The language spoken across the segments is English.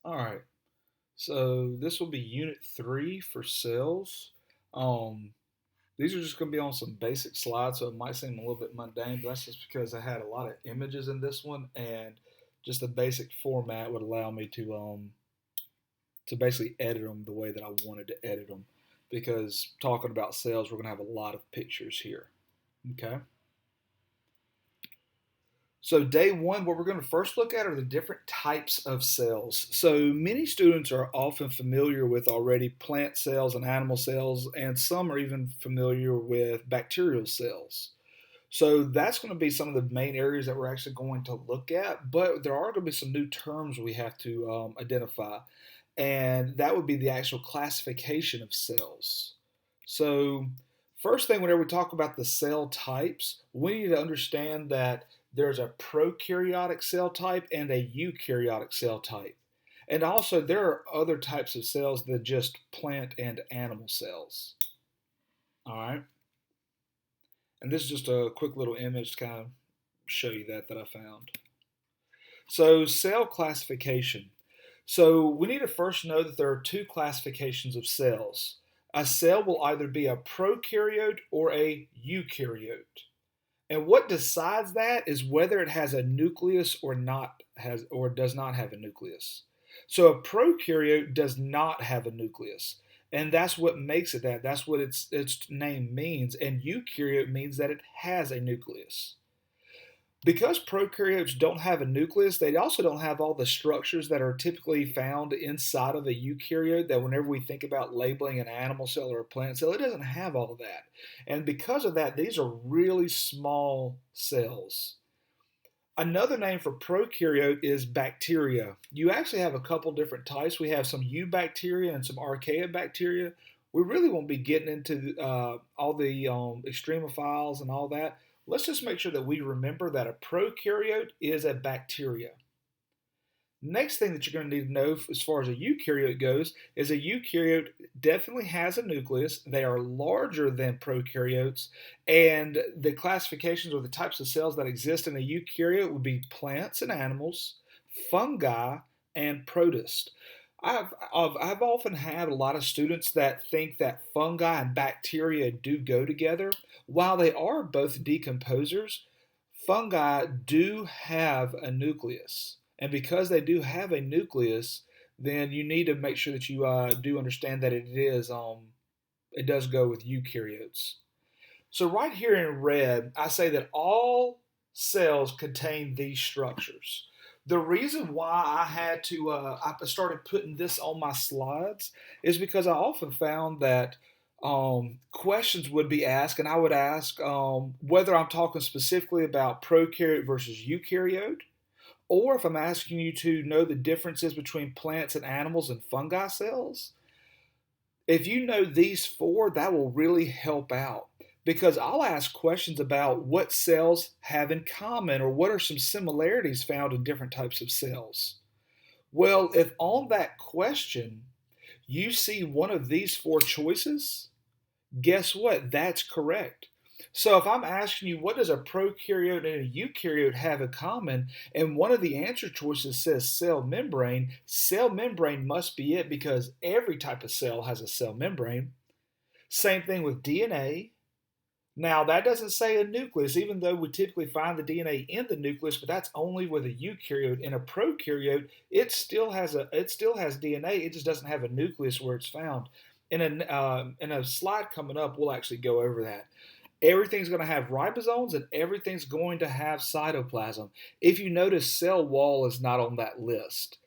All right. So this will be unit 3 for cells. Um, these are just going to be on some basic slides, so it might seem a little bit mundane, but that's just because I had a lot of images in this one, and just the basic format would allow me to basically edit them the way that I wanted to edit them. Because talking about cells, we're going to have a lot of pictures here. Okay. So day one, what we're going to first look at are the different types of cells. So many students are often familiar with already plant cells and animal cells, and some are even familiar with bacterial cells. So that's going to be some of the main areas that we're actually going to look at, but there are going to be some new terms we have to identify, and that would be the actual classification of cells. So first thing, whenever we talk about the cell types, we need to understand that there's a prokaryotic cell type and a eukaryotic cell type. And also, there are other types of cells than just plant and animal cells. All right. And this is just a quick little image to kind of show you that I found. So, cell classification. So, we need to first know that there are two classifications of cells. A cell will either be a prokaryote or a eukaryote. And what decides that is whether it has a nucleus or not has or does not have a nucleus. So a prokaryote does not have a nucleus. And that's what makes it that. That's what its name means. And eukaryote means that it has a nucleus. Because prokaryotes don't have a nucleus, they also don't have all the structures that are typically found inside of a eukaryote that whenever we think about labeling an animal cell or a plant cell, it doesn't have all of that. And because of that, these are really small cells. Another name for prokaryote is bacteria. You actually have a couple different types. We have some eubacteria and some archaeobacteria. We really won't be getting into all the extremophiles and all that. Let's just make sure that we remember that a prokaryote is a bacteria. Next thing that you're going to need to know as far as a eukaryote goes is a eukaryote definitely has a nucleus. They are larger than prokaryotes, and the classifications or the types of cells that exist in a eukaryote would be plants and animals, fungi, and protists. I've often had a lot of students that think that fungi and bacteria do go together. While they are both decomposers, fungi do have a nucleus. And because they do have a nucleus, then you need to make sure that you do understand that it does go with eukaryotes. So right here in red, I say that all cells contain these structures. The reason why I started putting this on my slides is because I often found that questions would be asked, and I would ask whether I'm talking specifically about prokaryote versus eukaryote, or if I'm asking you to know the differences between plants and animals and fungi cells. If you know these four, that will really help out because I'll ask questions about what cells have in common or what are some similarities found in different types of cells. Well, if on that question you see one of these four choices, guess what? That's correct. So if I'm asking you what does a prokaryote and a eukaryote have in common, and one of the answer choices says cell membrane must be it because every type of cell has a cell membrane. Same thing with DNA. Now that doesn't say a nucleus, even though we typically find the DNA in the nucleus, but that's only with a eukaryote. In a prokaryote, it still has DNA. It just doesn't have a nucleus where it's found. In a slide coming up, we'll actually go over that. Everything's going to have ribosomes and everything's going to have cytoplasm. If you notice, cell wall is not on that list.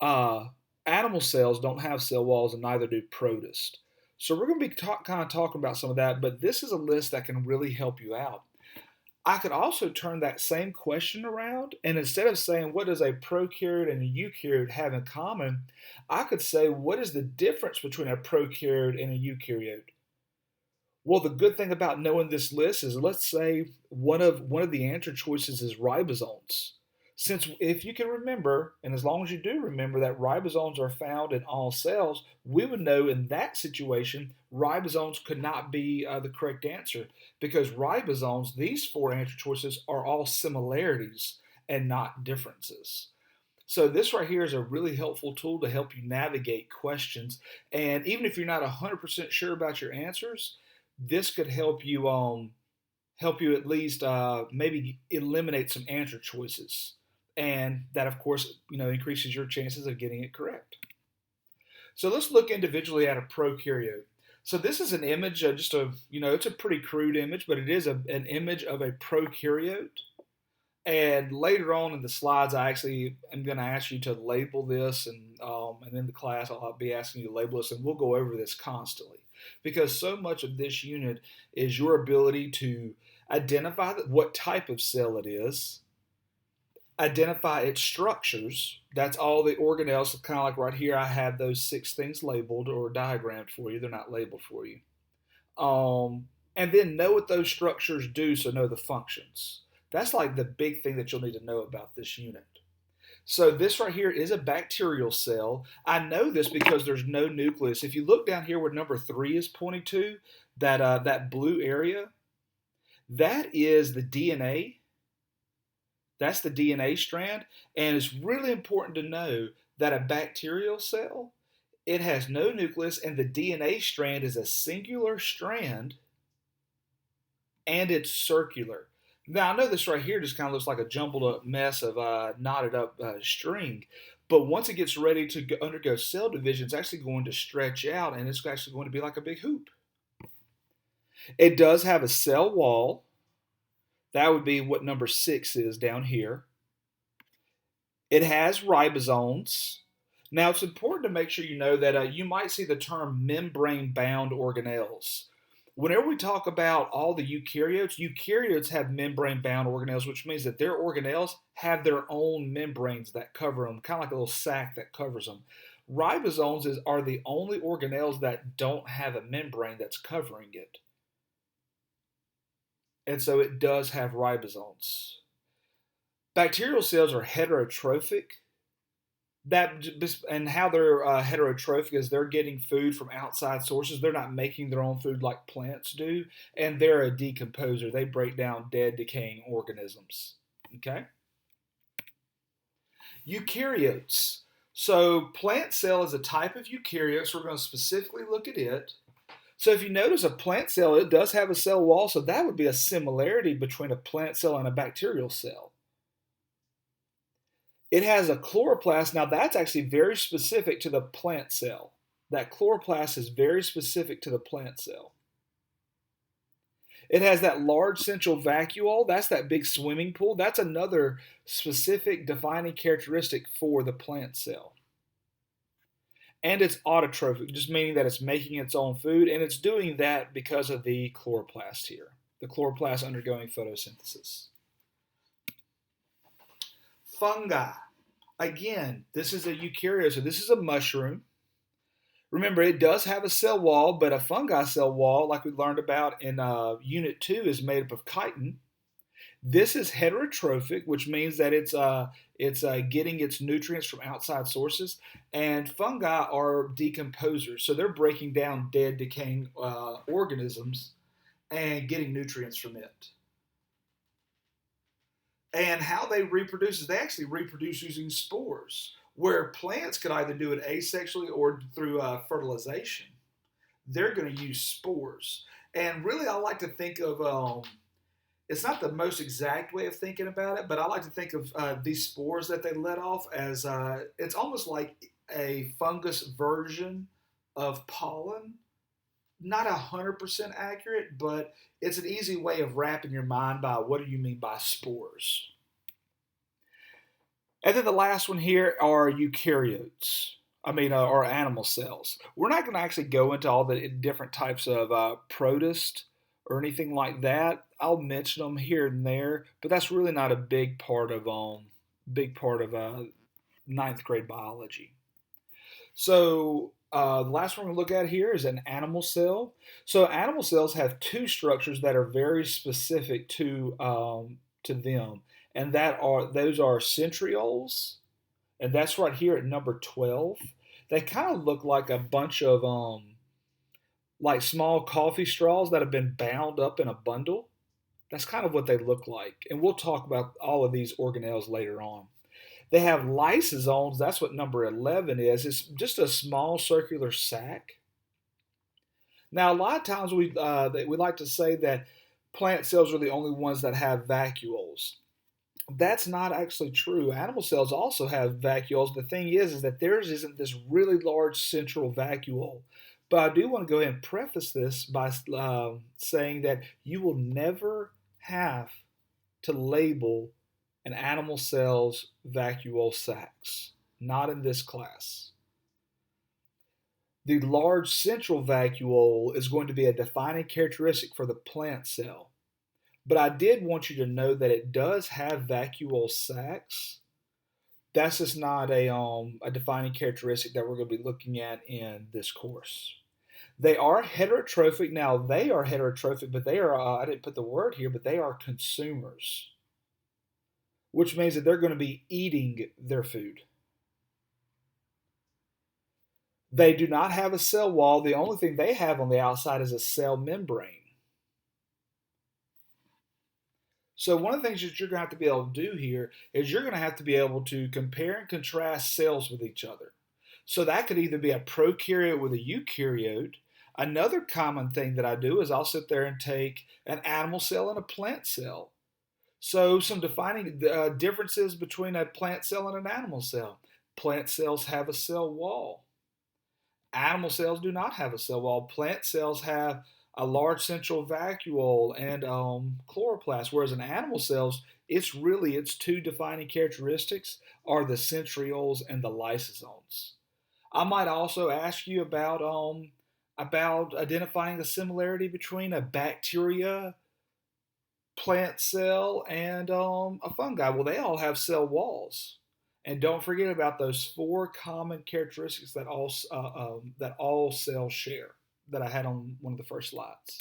Uh, Animal cells don't have cell walls and neither do protists. So we're going to be kind of talking about some of that, but this is a list that can really help you out. I could also turn that same question around, and instead of saying what does a prokaryote and a eukaryote have in common, I could say what is the difference between a prokaryote and a eukaryote. Well, the good thing about knowing this list is let's say one of the answer choices is ribosomes. Since if you can remember, and as long as you do remember that ribosomes are found in all cells, we would know in that situation ribosomes could not be the correct answer because ribosomes, these four answer choices, are all similarities and not differences. So this right here is a really helpful tool to help you navigate questions. And even if you're not 100% sure about your answers, this could help you at least maybe eliminate some answer choices. And that, of course, increases your chances of getting it correct. So let's look individually at a prokaryote. So this is an image, it's a pretty crude image, but it is an image of a prokaryote. And later on in the slides, I actually am going to ask you to label this, and in the class, I'll be asking you to label this, and we'll go over this constantly. Because so much of this unit is your ability to identify what type of cell it is, identify its structures. That's all the organelles. So kind of like right here, I have those 6 things labeled or diagrammed for you. They're not labeled for you. And then know what those structures do, so know the functions. That's like the big thing that you'll need to know about this unit. So this right here is a bacterial cell. I know this because there's no nucleus. If you look down here where number 3 is pointing to, that blue area, that is the DNA. That's the DNA strand. And it's really important to know that a bacterial cell, it has no nucleus, and the DNA strand is a singular strand, and it's circular. Now, I know this right here just kind of looks like a jumbled up mess of knotted up string, but once it gets ready to undergo cell division, it's actually going to stretch out, and it's actually going to be like a big hoop. It does have a cell wall. That would be what number 6 is down here. It has ribosomes. Now, it's important to make sure you know that you might see the term membrane-bound organelles. Whenever we talk about all the eukaryotes have membrane-bound organelles, which means that their organelles have their own membranes that cover them, kind of like a little sac that covers them. Ribosomes are the only organelles that don't have a membrane that's covering it. And so it does have ribosomes. Bacterial cells are heterotrophic. And how they're heterotrophic is they're getting food from outside sources. They're not making their own food like plants do, and they're a decomposer. They break down dead, decaying organisms. Okay? Eukaryotes. So plant cell is a type of eukaryote, so we're going to specifically look at it. So if you notice a plant cell, it does have a cell wall, so that would be a similarity between a plant cell and a bacterial cell. It has a chloroplast. Now that's actually very specific to the plant cell. That chloroplast is very specific to the plant cell. It has that large central vacuole. That's that big swimming pool. That's another specific defining characteristic for the plant cell. And it's autotrophic, just meaning that it's making its own food, and it's doing that because of the chloroplast here. The chloroplast undergoing photosynthesis. Fungi. Again, this is a eukaryote, so this is a mushroom. Remember, it does have a cell wall, but a fungi cell wall, like we learned about in Unit 2, is made up of chitin. This is heterotrophic, which means that it's getting its nutrients from outside sources. And fungi are decomposers, so they're breaking down dead, decaying organisms and getting nutrients from it. And how they reproduce is they actually reproduce using spores, where plants could either do it asexually or through fertilization. They're going to use spores. And really, I like to think of, it's not the most exact way of thinking about it, but I like to think of these spores that they let off as, it's almost like a fungus version of pollen. Not 100% accurate, but it's an easy way of wrapping your mind by what do you mean by spores. And then the last one here are eukaryotes. Or animal cells. We're not going to actually go into all the different types of protists or anything like that. I'll mention them here and there, but that's really not a big part of ninth grade biology. So the last one we're going to look at here is an animal cell. So animal cells have 2 structures that are very specific to them, and those are centrioles, and that's right here at number 12. They kind of look like a bunch of like small coffee straws that have been bound up in a bundle. That's kind of what they look like, and we'll talk about all of these organelles later on. They have lysosomes. That's what number 11 is. It's just a small circular sac. Now, a lot of times we like to say that plant cells are the only ones that have vacuoles. That's not actually true. Animal cells also have vacuoles. The thing is that theirs isn't this really large central vacuole. But I do want to go ahead and preface this by saying that you will never have to label an animal cell's vacuole sacs. Not in this class. The large central vacuole is going to be a defining characteristic for the plant cell. But I did want you to know that it does have vacuole sacs. That's just not a defining characteristic that we're going to be looking at in this course. They are heterotrophic. Now, they are heterotrophic, but they are, I didn't put the word here, but they are consumers, which means that they're going to be eating their food. They do not have a cell wall. The only thing they have on the outside is a cell membrane. So one of the things that you're going to have to be able to do here is you're going to have to be able to compare and contrast cells with each other. So that could either be a prokaryote with a eukaryote. Another common thing that I do is I'll sit there and take an animal cell and a plant cell. So some defining differences between a plant cell and an animal cell. Plant cells have a cell wall. Animal cells do not have a cell wall. Plant cells have a large central vacuole and chloroplast, whereas in animal cells, its two defining characteristics are the centrioles and the lysosomes. I might also ask you about identifying the similarity between a bacteria, plant cell, and a fungi. Well, they all have cell walls. And don't forget about those four common characteristics that all cells share that I had on one of the first slides.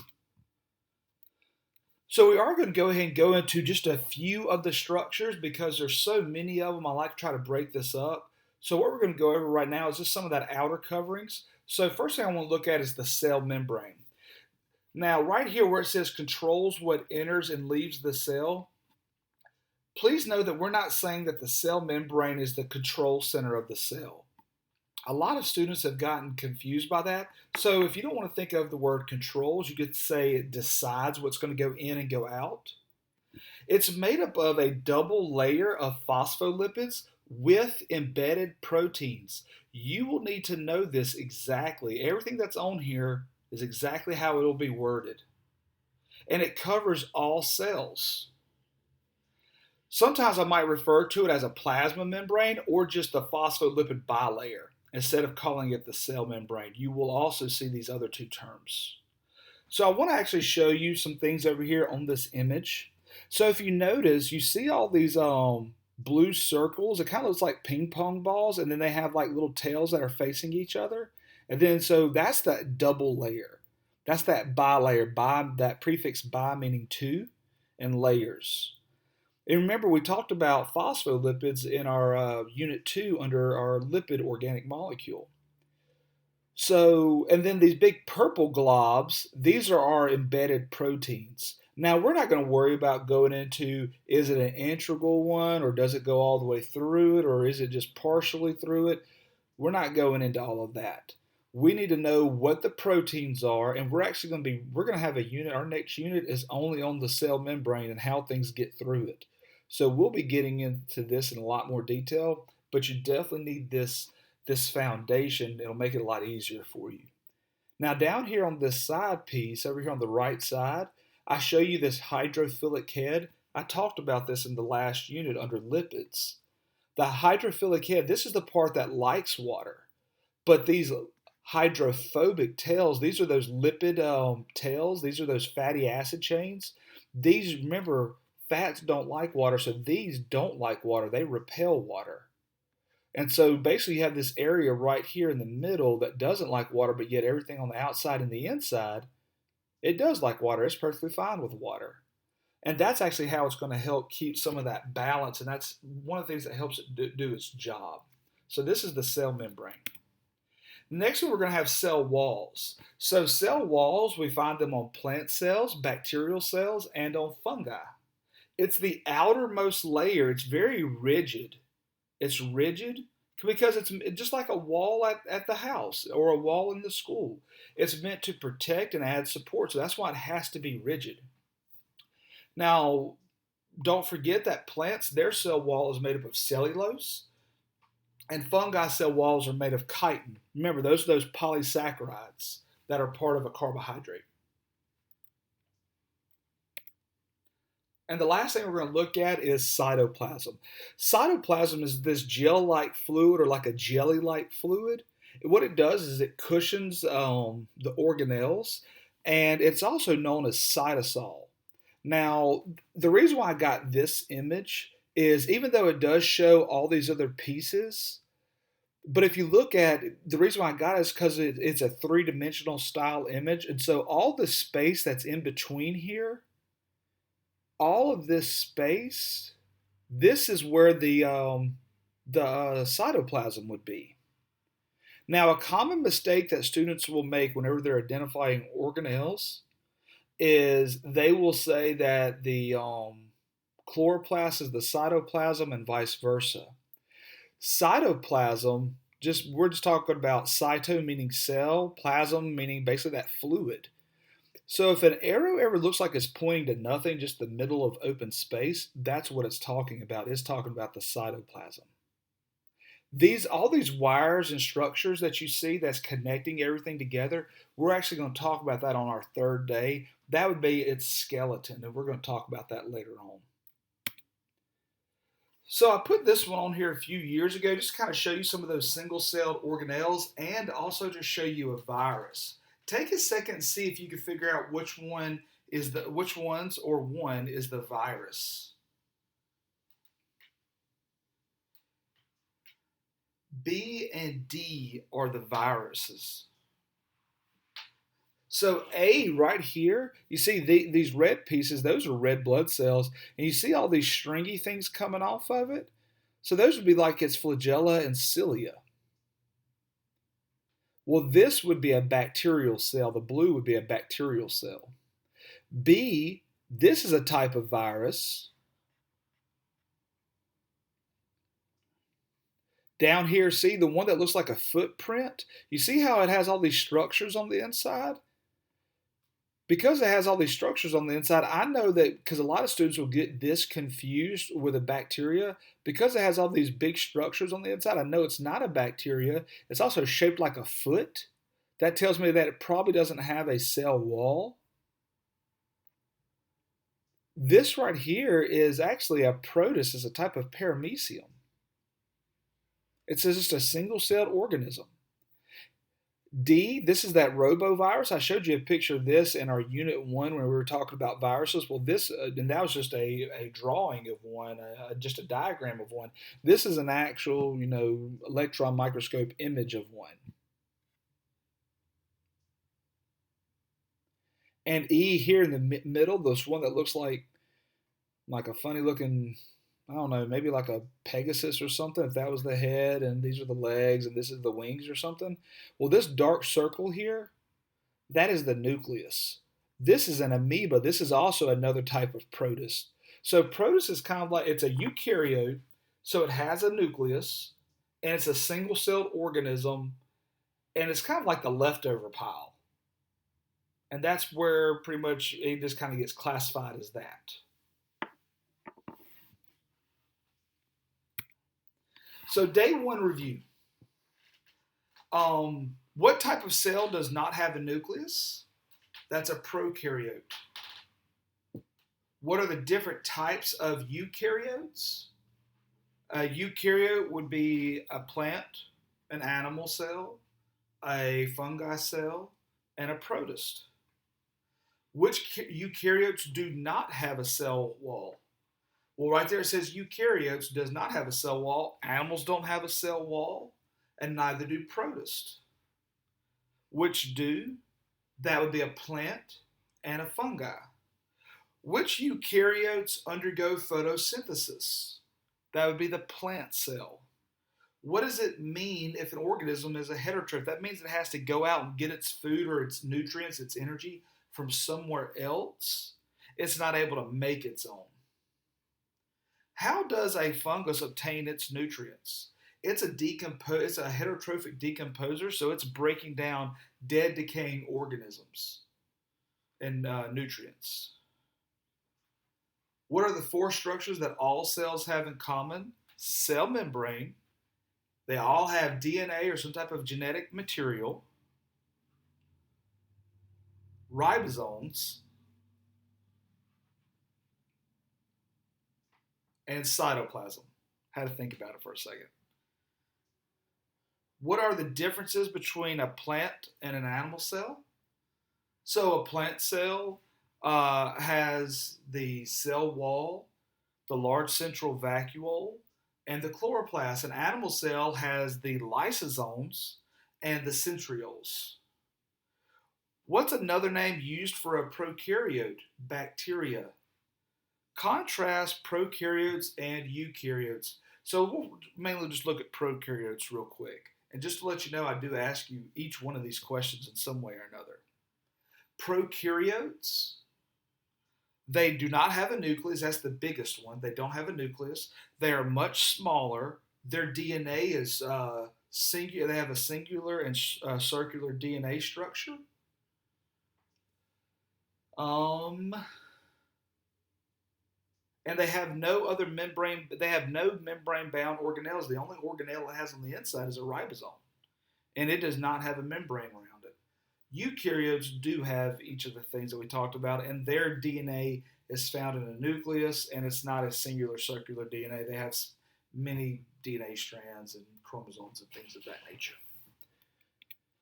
So we are going to go ahead and go into just a few of the structures because there's so many of them. I like to try to break this up. So what we're going to go over right now is just some of that outer coverings. So first thing I want to look at is the cell membrane. Now right here where it says controls what enters and leaves the cell, please know that we're not saying that the cell membrane is the control center of the cell. A lot of students have gotten confused by that. So if you don't want to think of the word controls, you could say it decides what's going to go in and go out. It's made up of a double layer of phospholipids with embedded proteins. You will need to know this exactly. Everything that's on here is exactly how it will be worded. And it covers all cells. Sometimes I might refer to it as a plasma membrane or just a phospholipid bilayer instead of calling it the cell membrane. You will also see these other two terms. So I want to actually show you some things over here on this image. So if you notice, you see all these blue circles. It kind of looks like ping pong balls, and then they have like little tails that are facing each other. And then so that's that double layer. That's that bilayer, that prefix bi meaning two, and layers. And remember, we talked about phospholipids in our Unit 2 under our lipid organic molecule. So, and then these big purple globs, these are our embedded proteins. Now, we're not going to worry about going into, is it an integral one, or does it go all the way through it, or is it just partially through it? We're not going into all of that. We need to know what the proteins are, and we're going to have a unit. Our next unit is only on the cell membrane and how things get through it. So we'll be getting into this in a lot more detail, but you definitely need this foundation. It'll make it a lot easier for you. Now down here on this side piece, over here on the right side, I show you this hydrophilic head. I talked about this in the last unit under lipids. The hydrophilic head, this is the part that likes water, but these hydrophobic tails, these are those lipid tails, these are those fatty acid chains. These, remember, fats don't like water, so these don't like water. They repel water. And so basically you have this area right here in the middle that doesn't like water, but yet everything on the outside and the inside, it does like water. It's perfectly fine with water. And that's actually how it's going to help keep some of that balance, and that's one of the things that helps it do its job. So this is the cell membrane. Next one, we're going to have cell walls. So cell walls, we find them on plant cells, bacterial cells, and on fungi. It's the outermost layer. It's very rigid. It's rigid because it's just like a wall at the house or a wall in the school. It's meant to protect and add support, so that's why it has to be rigid. Now, don't forget that plants, their cell wall is made up of cellulose, and fungi cell walls are made of chitin. Remember, those are those polysaccharides that are part of a carbohydrate. And the last thing we're going to look at is cytoplasm. Cytoplasm is this gel-like fluid or like a jelly-like fluid. What it does is it cushions the organelles, and it's also known as cytosol. Now, the reason why I got this image is even though it does show all these other pieces, but if you look at the reason why I got it is because it's a three-dimensional style image, and so all the space that's in between here, all of this space, this is where the cytoplasm would be. Now, a common mistake that students will make whenever they're identifying organelles is they will say that the chloroplast is the cytoplasm and vice versa. Cytoplasm, we're just talking about cyto meaning cell, plasm meaning basically that fluid. So if an arrow ever looks like it's pointing to nothing, just the middle of open space, that's what it's talking about. It's talking about the cytoplasm. All these wires and structures that you see that's connecting everything together, we're actually going to talk about that on our third day. That would be its skeleton, and we're going to talk about that later on. So I put this one on here a few years ago just to kind of show you some of those single-celled organelles and also to show you a virus. Take a second and see if you can figure out which ones or one is the virus. B and D are the viruses. So A right here, you see these red pieces, those are red blood cells, and you see all these stringy things coming off of it? So those would be like its flagella and cilia. Well, this would be a bacterial cell. The blue would be a bacterial cell. B, this is a type of virus. Down here, see the one that looks like a footprint? You see how it has all these structures on the inside? Because it has all these structures on the inside, I know that because a lot of students will get this confused with a bacteria. Because it has all these big structures on the inside, I know it's not a bacteria. It's also shaped like a foot. That tells me that it probably doesn't have a cell wall. This right here is actually a protist, it's a type of paramecium. It's just a single-celled organism. D, this is that robovirus. I showed you a picture of this in our Unit 1 when we were talking about viruses. Well, and that was just a drawing of one, just a diagram of one. This is an actual, electron microscope image of one. And E here in the middle, this one that looks like a funny looking, I don't know, maybe like a Pegasus or something, if that was the head and these are the legs and this is the wings or something. Well, this dark circle here, that is the nucleus. This is an amoeba. This is also another type of protist. So protist is kind of like, it's a eukaryote, so it has a nucleus, and it's a single-celled organism, and it's kind of like the leftover pile. And that's where pretty much it just kind of gets classified as that. So day one review. What type of cell does not have a nucleus? That's a prokaryote. What are the different types of eukaryotes? A eukaryote would be a plant, an animal cell, a fungi cell, and a protist. Which eukaryotes do not have a cell wall? Well, right there it says eukaryotes does not have a cell wall. Animals don't have a cell wall, and neither do protists. Which do? That would be a plant and a fungi. Which eukaryotes undergo photosynthesis? That would be the plant cell. What does it mean if an organism is a heterotroph? That means it has to go out and get its food or its nutrients, its energy from somewhere else. It's not able to make its own. How does a fungus obtain its nutrients? It's a heterotrophic decomposer, so it's breaking down dead, decaying organisms and nutrients. What are the four structures that all cells have in common? Cell membrane. They all have DNA or some type of genetic material. Ribosomes and cytoplasm. Had to think about it for a second. What are the differences between a plant and an animal cell? So a plant cell has the cell wall, the large central vacuole, and the chloroplast. An animal cell has the lysosomes and the centrioles. What's another name used for a prokaryote? Bacteria. Contrast prokaryotes and eukaryotes. So we'll mainly just look at prokaryotes real quick. And just to let you know, I do ask you each one of these questions in some way or another. Prokaryotes, they do not have a nucleus. That's the biggest one. They don't have a nucleus. They are much smaller. Their DNA is singular. They have a singular and circular DNA structure. And they have no other membrane. They have no membrane-bound organelles. The only organelle it has on the inside is a ribosome, and it does not have a membrane around it. Eukaryotes do have each of the things that we talked about, and their DNA is found in a nucleus, and it's not a singular circular DNA. They have many DNA strands and chromosomes and things of that nature.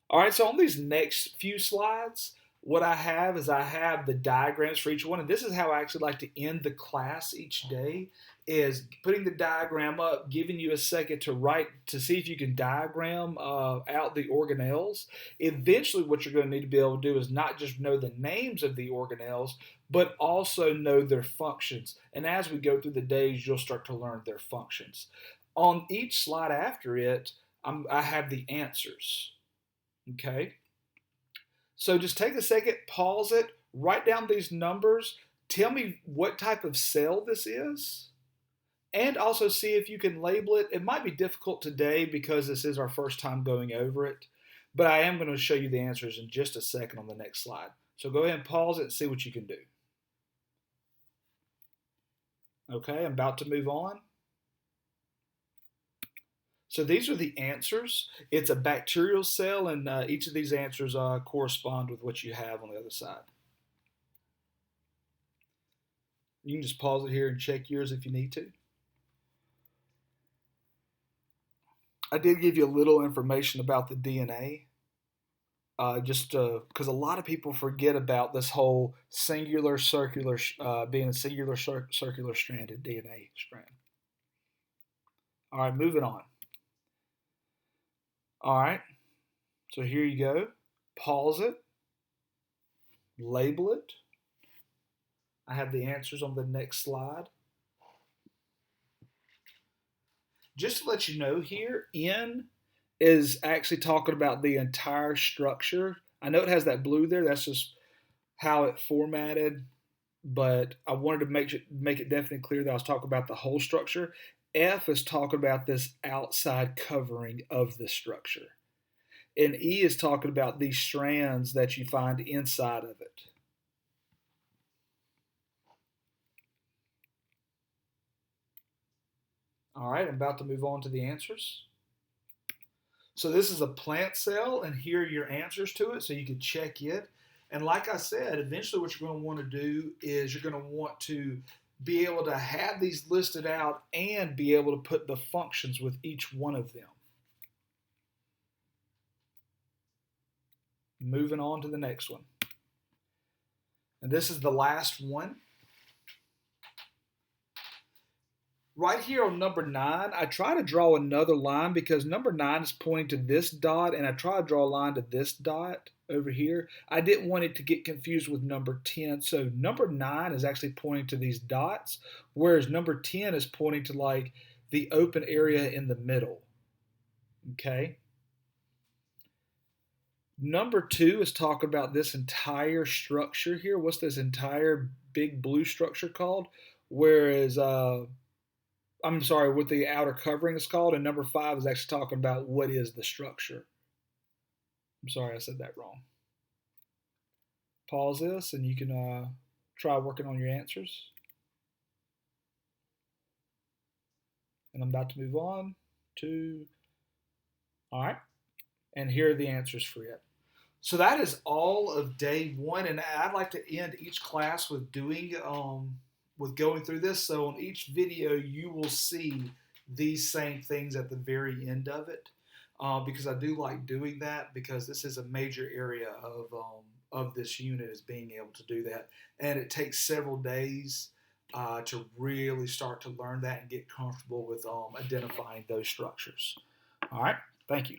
All right, so on these next few slides, what I have is I have the diagrams for each one, and this is how I actually like to end the class each day, is putting the diagram up, giving you a second to write, to see if you can diagram out the organelles. Eventually what you're going to need to be able to do is not just know the names of the organelles, but also know their functions. And as we go through the days, you'll start to learn their functions. On each slide after it, I have the answers, okay? So just take a second, pause it, write down these numbers, tell me what type of cell this is, and also see if you can label it. It might be difficult today because this is our first time going over it, but I am going to show you the answers in just a second on the next slide. So go ahead and pause it and see what you can do. Okay, I'm about to move on. So these are the answers. It's a bacterial cell, and each of these answers correspond with what you have on the other side. You can just pause it here and check yours if you need to. I did give you a little information about the DNA, just because a lot of people forget about this whole singular circular, being a singular circular stranded DNA strand. All right, moving on. All right, so here you go. Pause it, label it. I have the answers on the next slide. Just to let you know here, N is actually talking about the entire structure. I know it has that blue there. That's just how it formatted, but I wanted to make it definitely clear that I was talking about the whole structure. F is talking about this outside covering of the structure. And E is talking about these strands that you find inside of it. All right, I'm about to move on to the answers. So this is a plant cell, and here are your answers to it, so you can check it. And like I said, eventually what you're going to want to do is you're going to want to be able to have these listed out and be able to put the functions with each one of them. Moving on to the next one. And this is the last one. Right here on number 9, I try to draw another line because number 9 is pointing to this dot, and I try to draw a line to this dot over here. I didn't want it to get confused with number 10, so number 9 is actually pointing to these dots, whereas number 10 is pointing to like the open area in the middle. Okay? Number 2 is talking about this entire structure here. What's this entire big blue structure called? Whereas I'm sorry, what the outer covering is called, and number 5 is actually talking about what is the structure. I'm sorry, I said that wrong. Pause this, and you can try working on your answers. And I'm about to move on to, all right, and here are the answers for it. So that is all of day 1, and I'd like to end each class with with going through this. So on each video, you will see these same things at the very end of it, because I do like doing that, because this is a major area of this unit, is being able to do that, and it takes several days to really start to learn that and get comfortable with identifying those structures. All right, thank you.